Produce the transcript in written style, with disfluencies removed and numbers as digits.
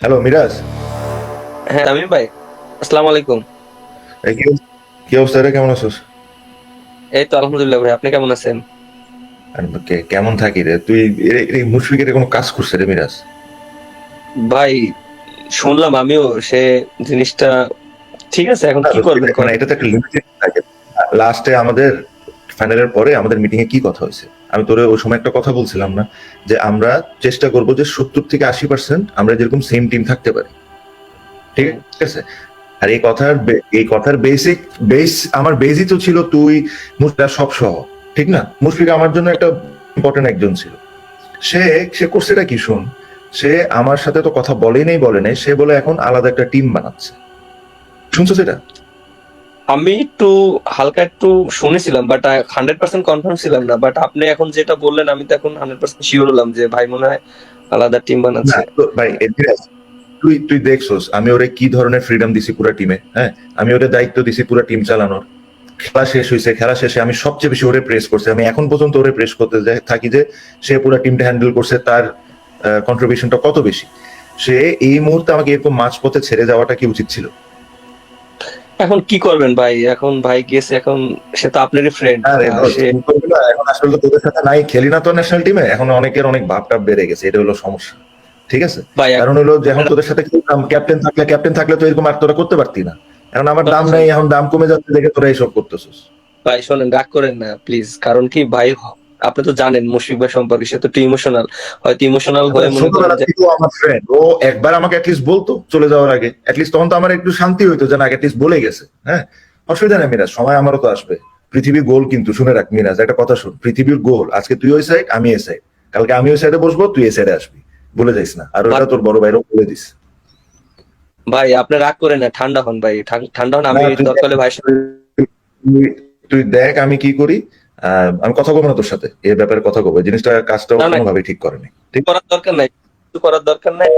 Hello Miraj. হ্যাঁ তামিম ভাই, আসসালামু আলাইকুম। এই কি অবস্থা রে, কেমন আছিস? এই তো আলহামদুলিল্লাহ ভাই, আপনি কেমন আছেন? আর কেমন থাকি রে তুই? এই মুশফিকের কোনো কাজ করছে রে মিরাজ? ভাই শুনলাম আমিও সে জিনিসটা। ঠিক আছে, এখন না, কি করবেন মানে কোন? এটা তো একটা লিমিটেড থাকে। লাস্টে আমাদের ফাইনালের পরে আমাদের মিটিং এ কি কথা হয়েছে, আমি তোরে ওই সময় একটা কথা বলছিলাম না, যে আমরা চেষ্টা করব যে 70 থেকে 80% আমরা যেরকম সেম টিম থাকতে পারি, ঠিক হুম। আছে? আর এই কথার বেস আমার বেসই তো ছিল তুই, মুশফিক সব সহ, ঠিক না? মুশফিক আমার জন্য একটা ইম্পর্টেন্ট একজন ছিল। সে সে করছেটা কি শোন, সে আমার সাথে তো কথা বলে নাই, সে বলে এখন আলাদা একটা টিম বানাচ্ছে। শুনছো সেটা? আমি একটু হালকা একটু শুনেছিলাম, বাট 100% কনফার্ম ছিলাম না। বাট আপনি এখন যেটা বললেন, আমি তো এখন 100% শিওর হলাম যে ভাই মনে হয় আলাদা টিম না বানাচ্ছে। তো ভাই, তুই তুই দেখছোস আমি ওরে কি ধরনের ফ্রিডম দিছি পুরো টিমে, হ্যাঁ? আমি ওরে দায়িত্ব দিছি পুরো টিম চালানোর। খেলা শেষ হয়েছে, খেলা শেষে আমি সবচেয়ে বেশি ওরে প্রেস করছি, আমি এখন পর্যন্ত ওরে প্রেস করতে থাকি যে সে পুরো টিমটা হ্যান্ডেল করছে, তার কন্ট্রিবিউশনটা কত বেশি। সে এই মুহূর্তে আমাকে এরকম মাঝপথে ছেড়ে যাওয়াটা কি উচিত ছিল? এখন কি করবেন ভাই, এখন ভাই গেছে, এখন সে তো আপনারই ফ্রেন্ড। আরে দোস্ত, সে কি করবি না, এখন আসলে তো তোদের সাথে নাই, খেলি না তো ন্যাশনাল টিমে, এখন অনেকের অনেক ভাব টাব বেড়ে গেছে, এটা হলো সমস্যা। ঠিক আছে? ভাই কারণ হলো যে এখন তোদের সাথে খেলতাম, ক্যাপ্টেন থাকলে তো এরকম আর তোরা করতে পারতি না। এখন আমার দাম নাই, এখন দাম কমে যাচ্ছে দেখে তোরা এইসব করতেছিস। ভাই শোনেন, রাগ করেন না প্লিজ। কারণ কি ভাই, আপনি তো জানেন মুশফিক ভাই সম্পর্কে, সে তো একটু ইমোশনাল, হয়তো ইমোশনাল এখন হয়ে মনে করেন ছোটবেলা যে। থেকেও আমার ফ্রেন্ড, ও একবার আমাকে অ্যাটলিস্ট বলতো চলে যাওয়ার আগে, অ্যাটলিস্ট তখন তো আমার একটু শান্তি হইতো যে না, অ্যাটলিস্ট বলে গেছে। হ্যাঁ, অসুবিধা নেই মিরাজ, সময় আমারও তো আসবে। পৃথিবীর গোল কিন্তু শুনে রাখ মিরাজ, একটা কথা শুন, পৃথিবীর গোল আজকে তুই ওই সাইড আমি এই সাইড, কালকে আমি ওই সাইডে বসবো তুই এই সাইডে আসবি, বলে যাইস না। আর ভাই ওটা তোর বড় ভাইরও বলে দিস। ভাই, আপনি রাগ করেন না, ঠান্ডা হন ভাই, ঠান্ডা হন। না আমি তুই দরকার দেখ, হলে ভাইয়ের সাথে তুই দেখ আমি কি করি। আমি কথা বলবো না তোর সাথে এ ব্যাপারে, কথা বলবো, জিনিসটা কাজটাও না না, কোনোভাবেই ঠিক করেনি। ঠিক করার দরকার নাই, কিছু করার দরকার নাই।